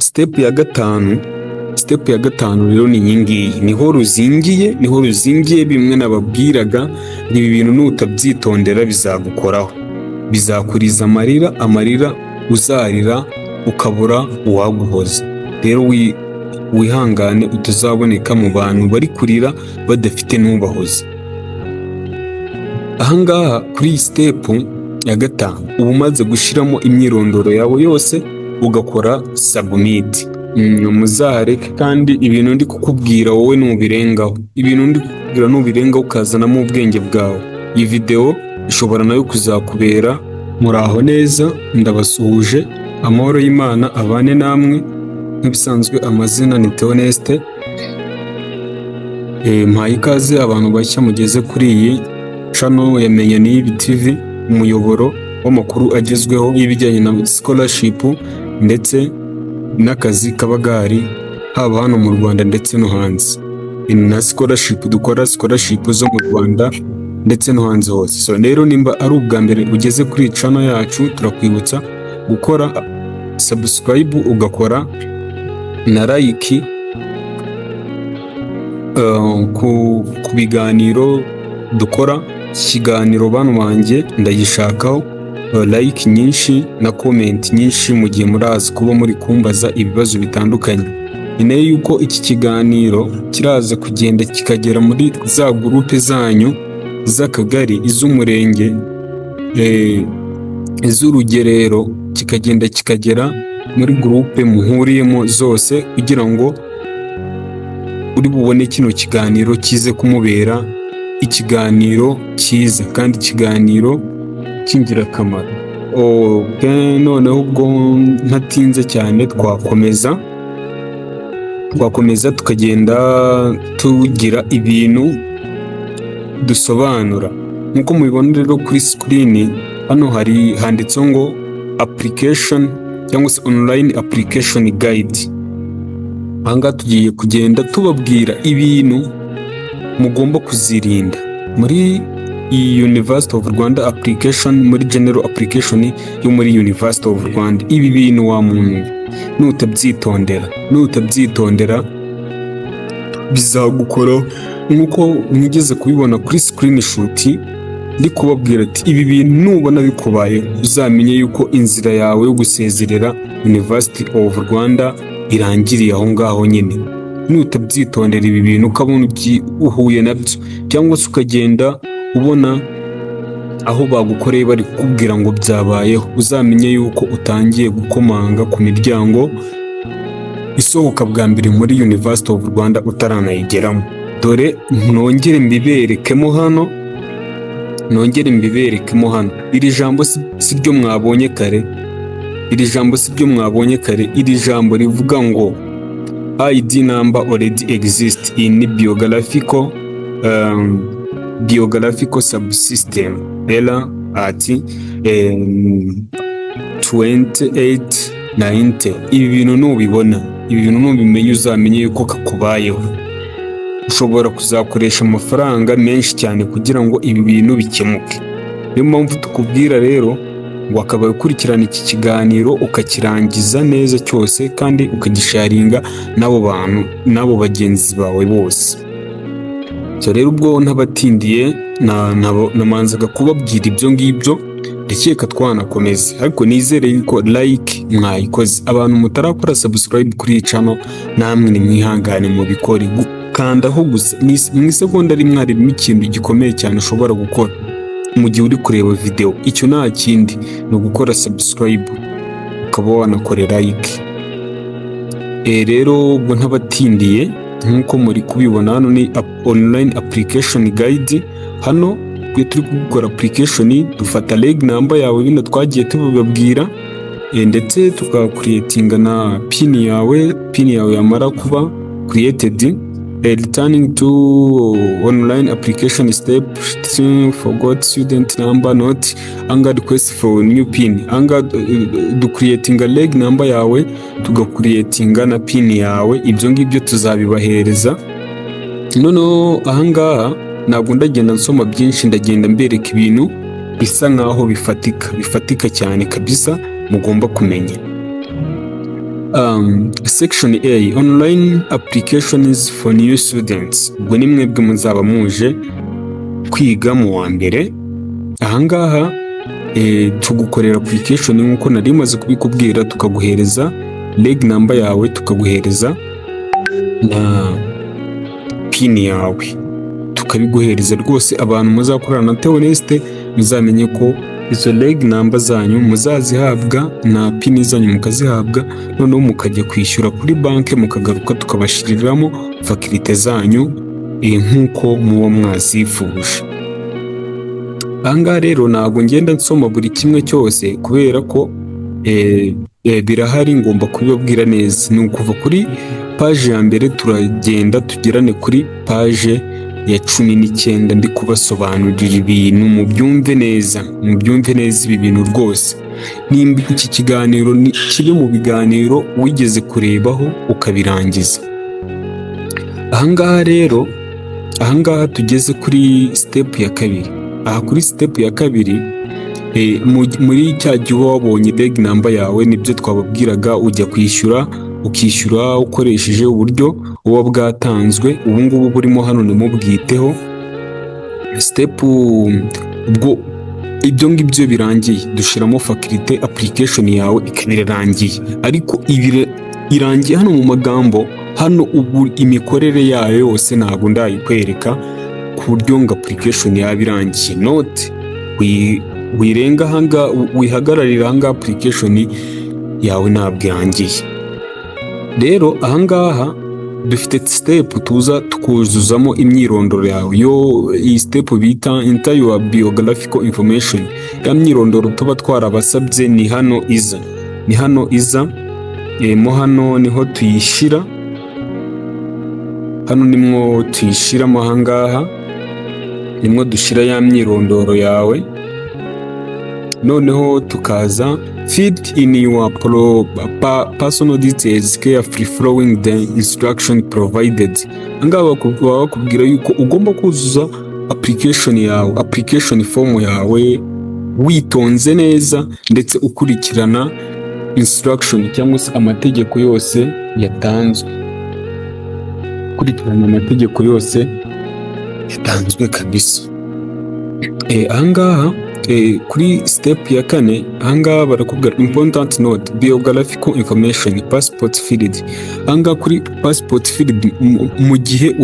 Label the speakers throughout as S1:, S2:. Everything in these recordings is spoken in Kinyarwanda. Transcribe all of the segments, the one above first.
S1: Step ya gatanu rero ni iyi niho ruzingiye bimwe nababwiraga, ibi bintu nutabyitondera bizagukoraho, bizakuriza amarira uzarira ukabura uwaguhoza. Rero wihangane utazaboneka mu bantu bari kurira badafite n'ubahoza. Ahangaha kuri iyi step ya gatanu uba umaze gushyiramo imyirondoro yawe yose, ugakora submit. Muzareke kandi ibintu ndi kukubwira wowe nubirengaho ukazanamo ubwenge bwawe. Iyi video ishobora nayo kuzakubera. Muraho neza, ndabasuhuje, amahoro y'Imana abane namwe. Nk'ibisanzwe amazina ni Theoneste. Mpaye ikaze abantu bashya mugeze kuri iyi channel ya Menya Nibi TV, umuyoboro w'amakuru agezweho y'ibijyanye na scholarship ndetse n'akazi kabagari haba hano mu Rwanda ndetse no hanze. Na scholarship dukora scholarship zo mu Rwanda ndetse no hanze hose. So rero nimba ari ubwa mbere ugeze kuri channel yacu, turakwibutsa gukora subscribe, ugakora na like ku biganiro dukora. Ikiganiro bantu banjye ndagishakaho like nyinshi na comment nyinshi mu gihe muraza kuba muri kumbaza ibibazo bitandukanye. Ninayo yuko iki kiganiro kiraza kugenda kikagera muri za groupe zanyu z'akagari, iz'umurenge, iz'urugerero, kikagenda kikagera muri groupe muhuriyemo zose, kugira ngo uri bubone kino kiganiro kize kumubera ikiganiro cyiza kandi ikiganiro cy'ingirakamaro. Noneho ubwo ntatinze cyane twakomeza tukagenda tugira ibintu dusobanura. Nkuko mubibona rero kuri screen hano handitseho ngo application cyangwa se online application guide. Ahangaha tugiye kugenda tubabwira ibintu mugomba kuzirinda muri iyi University of Rwanda application, muri general application yo muri University of Rwanda. Ibi bintu wa muntu nutabyitondera bizagukoraho. Nkuko mwigeze kubibona kuri screenshot ndi kubabwira ati ibi bintu nubona bikubaye uzamenye yuko inzira yawe yo gusezerera University of Rwanda irangiriye aho ngaho nyine. Nutabyitondera ibi bintu ukabona uhuye nabyo, cyangwa se ukagenda ubona aho bagukoreye bari kukubwira ngo byabayeho, uzamenye yuko utangiye gukomanga ku miryango isohoka bwa mbere muri University of Rwanda utaranayigeramo. Dore nongere mbiberekemo hano. Iri jambo si ryo mwabonye kare. Iri jambo rivuga ngo ID number already exists in biographical subsystem error at 2890. Ibi bintu nubimenye uzamenye yuko kakubayeho. Ushobora kuzakoresha amafaranga menshi cyane kugira ngo ibi bintu bikemuke. Niyo mpamvu tukubwira rero ngo akaba ukurikirana iki kiganiro ukakirangiza neza cyose, kandi ukagisharinga n'abo bagenzi bawe bose. So rero ubwo ntabatindiye namanzaga kubabwira ibyo ngibyo, ndakeka twanakomeza, ariko nizere yuko like mwayikoze. Abantu mutarakora subscribe kuri iyi channel namwe ni mwihangane mu bikore, gukandaho gusa mu isegonda rimwe harimo ikintu gikomeye cyane ushobora gukora mu gihe uri kureba video. Icyo nta kindi ni ugukora subscribe ukaba wanakorera like. Rero ubwo ntabatindiye, nkuko muri kubibona hano ni online application guide. Hano turi gukora application, dufata reg number yawe bino twagiye tubabwira, ndetse tukacreatinga na pin yawe yamara kuba created. Returning to online application step 2, forgot student number not anga request for new pin. Anga du creating a leg number yawe, tugacreatinga na pin yawe. Ibyo ngibyo tuzabibahereza. Noneho ahangaha ntabwo ndagenda nsoma byinshi, ndagenda mbereka ibintu bisa nkaho bifatika cyane kabisa mugomba kumenya. Section A, online applications for new students. Ubwo ni mwebwe muzaba muje kwiga mu wa mbere. Ahangaha tugukorera application nk'uko nari maze kubikubwira, tukaguhereza reg number yawe, tukaguhereza na pin yawe, tukabiguhereza rwose. Abantu muzakorana na Theoneste muzamenye ko izo reg number zanyu muzazihabwa na pin zanyu mukazihabwa, noneho mukajya kwishyura kuri banki, mukagaruka tukabashyiriramo fakirite zanyu nk'uko muba mwazifuje. Ahangaha rero ntabwo ngenda nsoma buri kimwe cyose kubera ko birahari, ngomba kubibabwira neza. Ni ukuva kuri paje ya mbere turagenda tugerane kuri paje ya 19 ndi kubasobanurira ibintu mubyumve neza, ibi bintu rwose. Nimba iki kiganiro ni kiri mu biganiro wigeze kurebaho ukabirangiza. Ahangaha rero, tugeze kuri step ya kabiri. Aha kuri step ya kabiri, muri cya gihe wabonye reg number yawe, nibyo twababwiraga, ujya kwishyura, ukishyura ukoresheje uburyo buba bwatanzwe. Ubu ngubu burimo hano nimubwiteho. Step ubwo ibyo ngibyo birangiye, dushiramo fakirite, application yawe ikaba irangiye. Ariko irangiye hano mu magambo, hano ubu imikorere yayo yose ntabwo ndayikwereka ku buryo ngo application yawe irangiye. Note wirenga ahangaha, wihagararira ahangaha, application yawe ntabwo irangiye. Rero ahangaha dufite step tuza tukuzuzamo imyirondoro yawe. Iyi step bita enter your biographical information. Ya myirondoro tuba twarabasabye ni hano iza, mo hano niho tuyishyira, hano nimwo tuyishyiramo. Ahangaha nimwo dushyira ya myirondoro yawe, noneho tukaza feed in your personal details carefully following the instruction provided. Ahangaha bakubwira yuko ugomba kuzuza application form yawe witonze neza, ndetse ukurikirana instruction cyangwa se amategeko yose yatanzwe. Kabisa. Ahangaha kuri step ya 4, ahangaha barakubwira important note, biographical information, passport field. Ahangaha kuri passport field, mu gihe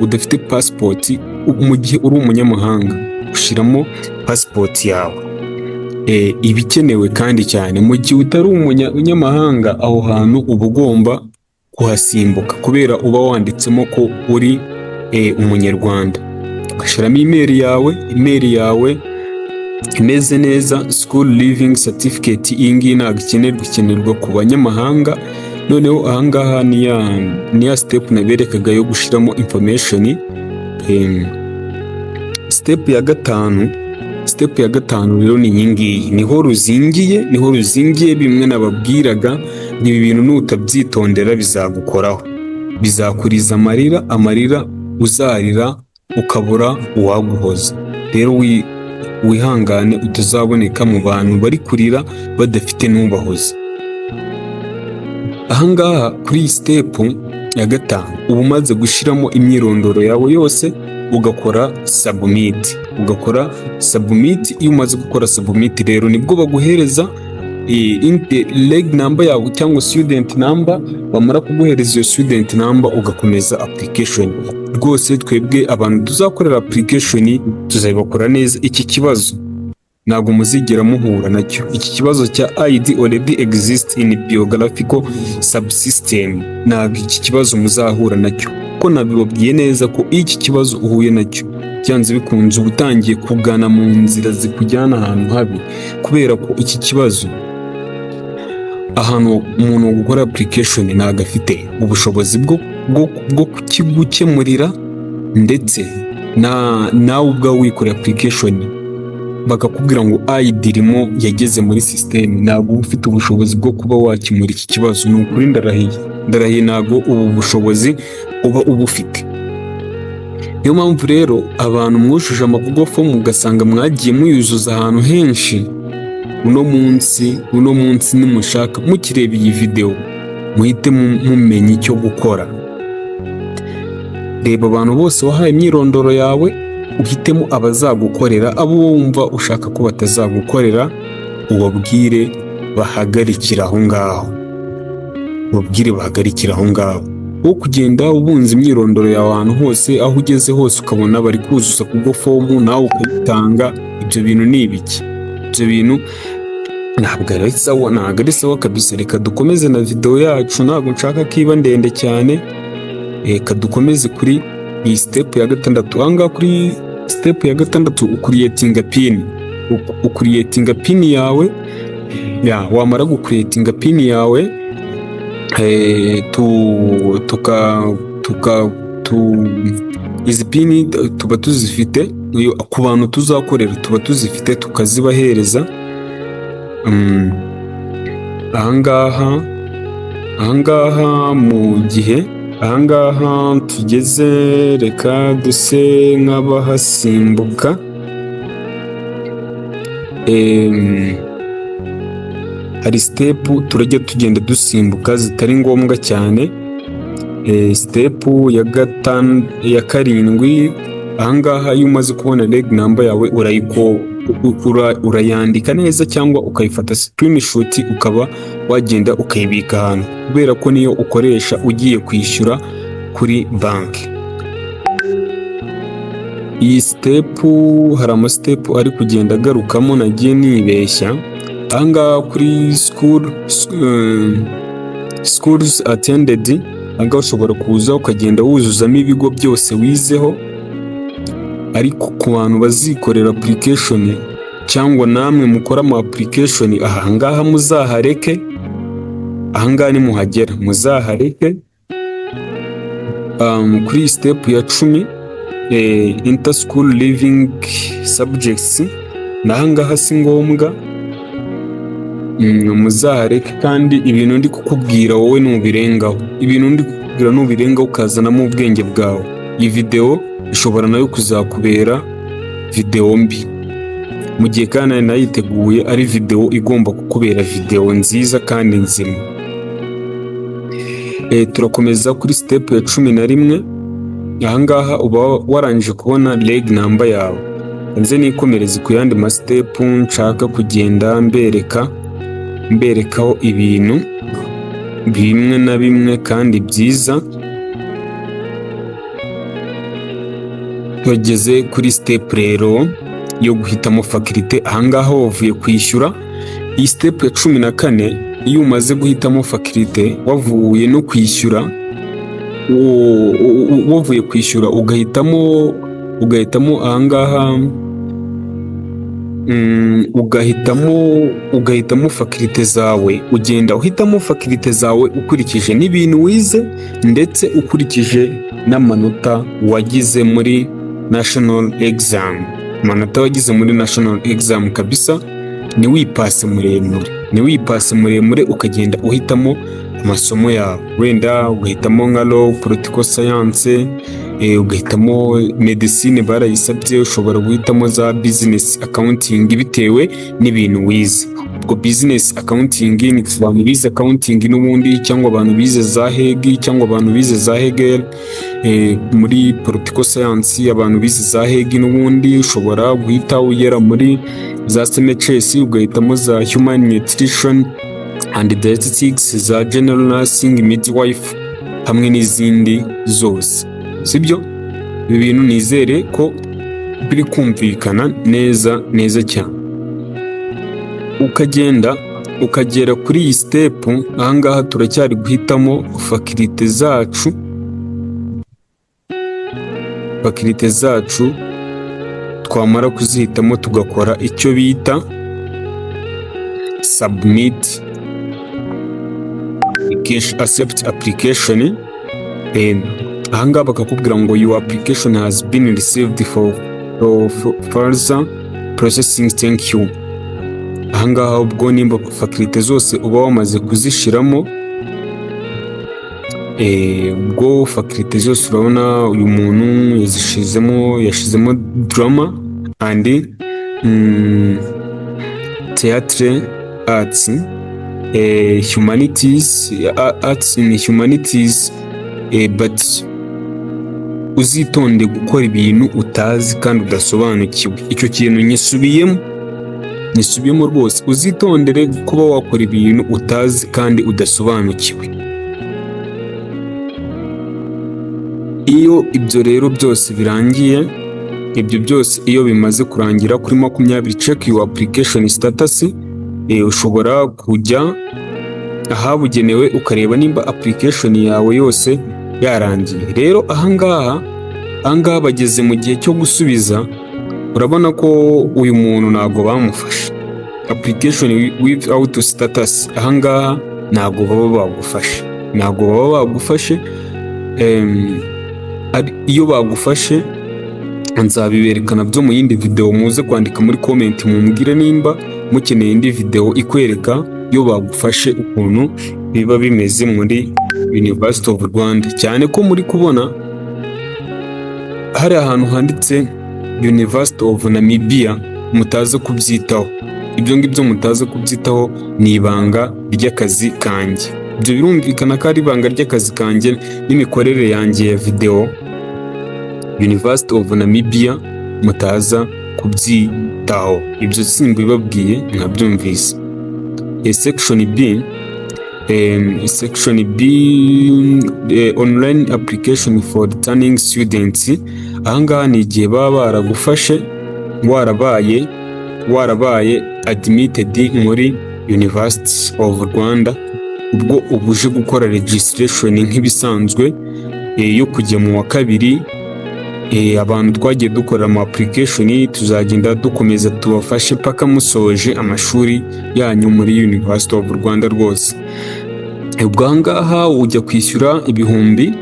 S1: udafite passport, mu gihe uri umunyamahanga, ushyiramo passport yawe. Ibikenewe kandi cyane, mu gihe utari umunyamahanga, aho hantu uba ugomba kuhasimbuka kubera uba wanditsemo ko uri umunyarwanda. Ugashyiramo email yawe imeze neza, school living certificate. Iyi ngiyi ntabwo ikenerwa ku banyamahanga. Noneho ahangaha ni ya step naberekaga yo gushyiramo information. Step ya 5 rero ni iyi ngiyi, niho ruzingiye. Bimwe nababwiraga, ibi bintu nutabyitondera bizagukoraho, bizakuriza amarira uzarira ukabura uwaguhoza. Rero wihangane utazaboneka mu bantu bari kurira badafite n'ubahoza. Ahangaha kuri step ya 5 uba umaze gushyiramo imyirondoro yawe yose, ugakora submit. Iyo umaze gukora submit, rero nibwo baguhereza reg number yawe cyangwa student number. Bamara kuguhereza iyo student number, ugakomeza application. Rwose twebwe abantu tuzakorera application tuzabikora neza. Iki kibazo ntabwo muzigera muhura nacyo. Iki kibazo cya ID already exist in biographical subsystem, ntabwo iki kibazo muzahura nacyo, ko nabibabwiye neza ko iki kibazo uhuye nacyo byanze bikunze uba utangiye kugana mu nzira zikujyana ahantu habi, kubera ko iki kibazo ahantu umuntu gukora application ntabwo afite ubushobozi bwo kukigukemurira, ndetse nawe ubwawe wikorera application bakakubwira ngo ID irimo yageze muri system, ntabwo ufite ubushobozi bwo kuba wakemura iki kibazo. Ni ukuri ndarahiye ntabwo ubu bushobozi uba ubufite. Niyo mpamvu rero abantu mwujuje amagugo form ugasanga mwagiye muyuzuza ahantu henshi. Uno munsi nimushaka mukireba iyi video muhite mumenya icyo gukora. Reba abantu bose wahaye imyirondoro yawe, uhitemo abazagukorera, abo wumva ushaka ko batazagukorera ubabwire bahagarikira aho ngaho. Wo kugenda ubunza imyirondoro yawe ahantu hose, aho ugeze hose ukabona bari kuzuza kubwo fomu nawe ukayitanga. Ibyo bintu ni ibiki? Ibyo bintu ntabwo ari sawa kabisa. Reka dukomeze na video yacu, ntabwo nshaka ko iba ndende cyane. Reka dukomeze kuri iyi step ya 6. Ahangaha kuri step ya 6 ukuriyetinga pin yawe. Wamara gucreatinga pin yawe, izi pin tuba tuzifite ku bantu tuzakorera, tuba tuzifite tukazibahereza. Ahangaha mu gihe tugeze, reka duse nk'abahasimbuka. Hari step turajya tugenda dusimbuka zitari ngombwa cyane. Step ya 7. Ahangaha iyo umaze kubona reg number yawe urayandika neza, cyangwa ukayifata screenshot ukaba wagenda ukayibika ahantu, kubera ko niyo ukoresha ugiye kwishyura kuri banki. Iyi step hari ama step ari kugenda agarukamo, nagiye nibeshya. Ahangaha kuri schools attended, ahangaha ushobora kuza ukagenda wuzuzamo ibigo byose wizeho. Ariko ku bantu bazikorera application cyangwa namwe mukora ama application, ahangaha muzahareke. Ahangaha nimuhagera muzahareke. Kuri step ya 10 inter school living subjects, nahangaha si ngombwa, muzahareke. Kandi ibintu ndi kukubwira wowe nubirengaho, ukazanamo ubwenge bwawe, iyi video ishobora nayo kuzakubera video mbi, mu gihe kandi nayiteguye ari video igomba kukubera video nziza kandi nzima. Turakomeza kuri step ya 11. Ahangaha uba warangije kubona reg number yawe. Nze nikomereze ku yandi ma step nshaka kugenda mberekaho ibintu bimwe na bimwe kandi byiza. Tugeze kuri step rero yo guhitamo faculty. Ahangaha wavuye kwishyura. Iyi step ya 14, iyo umaze guhitamo faculty, wavuye no kwishyura, wavuye kwishyura ugahitamo ahangaha, ugahitamo faculty zawe. Ugenda uhitamo faculty zawe ukurikije n'ibintu wize, ndetse ukurikije n'amanota wagize muri national exam. Amanota wagize muri national exam kabisa, niwipase muremure ukagenda uhitamo amasomo yawe. Wenda ugahitamo nka law, political science, ugahitamo medicine barayisabye. Ushobora guhitamo za business accounting bitewe n'ibintu wize. Ubwo business accounting ni ku bantu bize accounting n'ubundi, cyangwa abantu bize za Hegi, cyangwa abantu bize za Hegel. Muri political science abantu bize za Hegi n'ubundi, ushobora guhita ugera muri za CMHS ugahitamo za human nutrition and dietetics, za general nursing, midwife, hamwe n'izindi zose. Sibyo? Ibi bintu nizere ko biri kumvikana neza cyane. Ukagera kuri iyi step. Ahangaha turacyari guhitamo faculty zacu. Twamara kuzihitamo tugakora icyo bita submit accept application. Ahangaha bakakubwira ngo your application has been received for further processing, thank you. Ahangaha ubwo nimba faculty zose uba wamaze kuzishiramo, ubwo faculty zose urabona uyu muntu yashizemo drama and theatre arts. humanities, arts in humanities, but uzitonde gukora ibintu utazi kandi udasobanukiwe. Icyo kintu nyisubiyemo rwose, uzitondere kuba wakora ibintu utazi kandi udasobanukiwe. Iyo ibyo rero byose birangiye, ibyo byose iyo bimaze kurangira kuri 20, check your application status. Ushobora kujya ahabugenewe ukareba nimba application yawe yose yarangiye. Rero ahangaha bageze mu gihe cyo gusubiza. Urabona ko uyu muntu ntago bamufashe application without status. Ahangaha ntago baba bagufashe. Iyo bagufashe nzabiberekana byo mu yindi video. Muze kwandika muri comment mumbwire nimba mukeneye indi video ikwereka iyo bagufashe ukuntu biba bimeze muri University of Rwanda. Cyane ko muri kubona hari ahantu handitse University of Namibia, mutaze kubyitaho. Ibyo ngibyo mutaze kubyitaho ni ibanga ry'akazi kanjye. Ibyo birumvikana ko ari ibanga ry'akazi kanjye n'imikorere yanjye ya video. University of Namibia mutaza kubyitaho. Ibyo simbibabwiye mwabyumvise. Section B, online application for returning students. Ahangaha ni igihe baba baragufashe warabaye admitted muri University of Rwanda, ubwo ubuje gukora registration nk'ibisanzwe yo kujya mu wa kabiri. Abantu twagiye dukorera mu application tuzagenda dukomeza tubafashe paka musoje amashuri yanyu muri University of Rwanda rwose. Ubwo ahangaha ujya kwishyura ibihumbi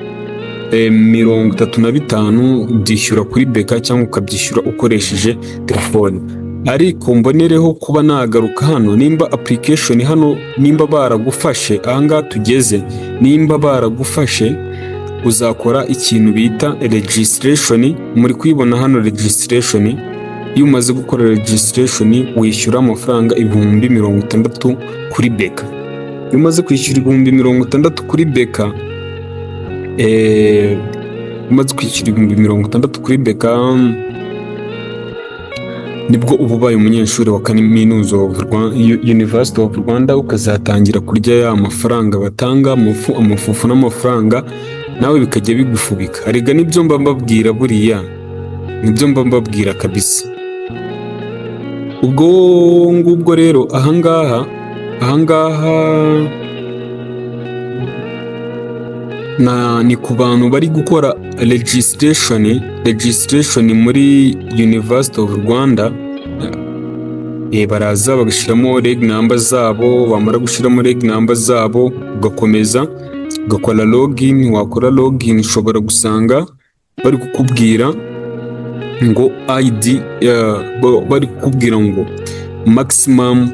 S1: 35 byishyura kuri beka cyangwa ukabyishyura ukoresheje telefone. Ariko mbonereho kuba nagaruka hano, nimba application hano nimba baragufashe, ahangaha tugeze nimba baragufashe uzakora ikintu bita registration. Muri kwibona hano registration. Iyo umaze gukora registration wishyura amafaranga 60 kuri beka. Iyo umaze kwishyura 60 kuri beka, nibwo uba ubaye umunyeshuri wa kaminuza University of Rwanda, ukazatangira kurya ya mafaranga batanga, amafufu n'amafaranga, nawe bikajya bigufubika. Arega nibyo mba mbabwira, buriya nibyo mba mbabwira kabisa. Ubwo ngubwo rero ahangaha ni ku bantu bari gukora registration muri University of Rwanda. Baraza bagashyiramo reg number zabo, bamara gushyiramo reg number zabo ugakomeza ugakora login. Wakora login ushobora gusanga bari kukubwira ngo ID, bari kukubwira ngo maximum,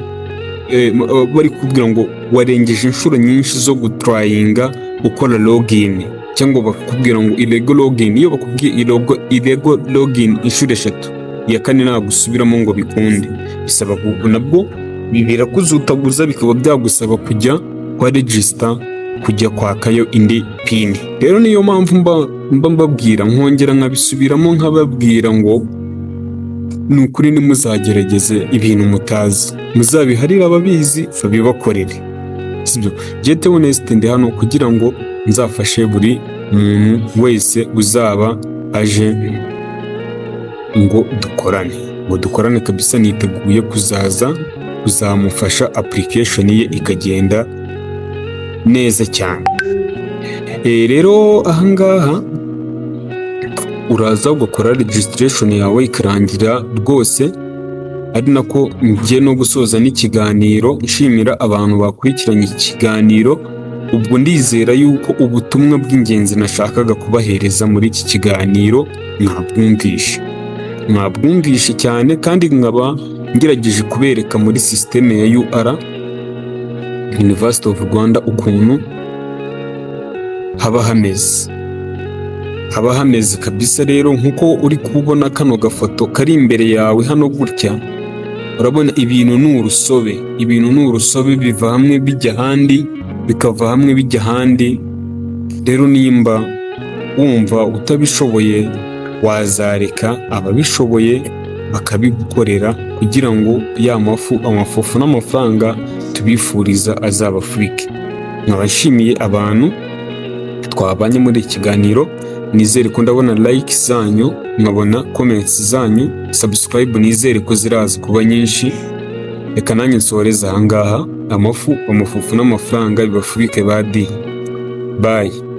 S1: bari kukubwira ngo warengeje inshuro nyinshi zo gutrayinga ukora login, cyangwa bakubwira ngo illegal login. Iyo bakubwiye illegal login inshuro 3, iya kane nagusubiramo ngo bikunde, bisaba nabwo birakuzutaguza, bikaba byagusaba kujya kwa register, kujya kwakayo indi pin. Rero niyo mpamvu mba mbabwira, nkongera nkabisubiramo nkababwira ngo ni ukuri nimuzagerageze ibintu mutazi, muzabiharira ababizi babibakorere. Sibyo, Jete Honest ndi hano kugira ngo nzafashe buri muntu wese uzaba aje ngo dukorane kabisa. Niteguye kuzamufasha application ye ikagenda neza cyane. Rero ahangaha uraza ugakora registration yawe ikarangira rwose. Ari nako ngiye no gusoza n'ikiganiro nshimira abantu bakurikiranye ikiganiro. Ubwo ndizera yuko ubutumwa bw'ingenzi nashakaga kubahereza muri iki kiganiro mwabwumvishe cyane, kandi nkaba ngerageje kubereka muri systeme ya UR University of Rwanda ukuntu haba hameze kabisa. Rero nkuko uri kubona kano gafoto kari imbere yawe hano gutya, Urabona ibintu ni urusobe, biva hamwe bijya ahandi, bikava hamwe bijya ahandi. Rero nimba wumva utabishoboye wazareka ababishoboye bakabigukorera kugira ngo ya amafufu n'amafaranga tubifuriza azabafurike. Nkaba nshimiye abantu twabanye muri iki kiganiro, nizere ko ndabona like zanyu, nkabona comments zanyu, subscribe nizere ko ziraza kuba nyinshi. Reka nanjye nsoreza ahangaha, amafufu n'amafaranga bibafurike badi. Bye.